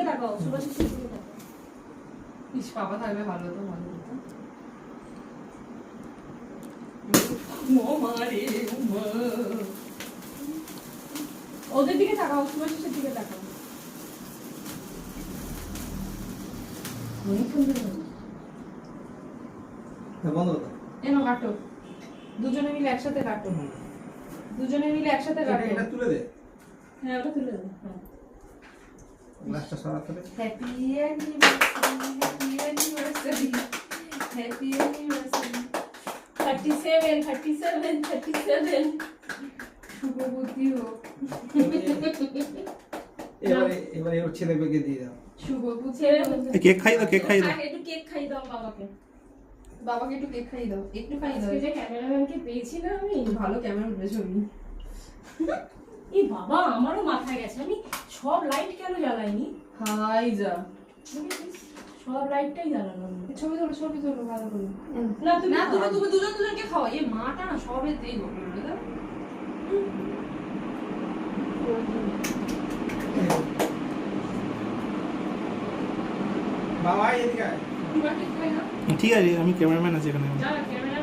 তাকাও সুভাষিসের দিকে তাকাও। ইস বাবা থাকবে ভালো তো ভালো হতো। ওদের দিকে তাকাও সুভাষিসের দিকে তাকাও। বন্ধ করো। এনো কাটো, দুজনে মিলে একসাথে কাটো, দুজনে মিলে একসাথে কাটো। এটা তুলে দে, হ্যাঁ ওটা তুলে দাও। হ্যাঁ গ্লাসটা সরাতে দে। Happy anniversary, happy anniversary. 37 শুভ বুদ্ধি হোক, এবারে ওর ছেলে বেগে দিয়ে দাও। শুভ বুদ্ধি ছেড়ে হোক। কেক খাই দাও, কেক খাই দাও। একটু কেক খাই দাও বাবাকে। বাবাকে একটু কেক খাইয়ে দাও, একটু খাইয়ে দাও। আজকে যে ক্যামেরাম্যানকে পেয়েছি না আমি, ভালো ক্যামেরা উঠবে ছবি। এই বাবা আমারও মাথায় গেছে, আমি সব লাইট কেন জ্বালাইনি? হাই যা, সব লাইটটাই জ্বালালাম না। ছবি তোলো, ছবি তোলো ভালো করে। না তুমি না তুমি খাও। তুমি দুজন দুজনকে খাও, এই মাটা না সবে দেই বলবে বুঝলে। বাবা এদিকে আয়। তোমরা ঠিক খাই না। ঠিক আছে, আমি ক্যামেরাম্যান আছি এখানে। না ক্যামেরা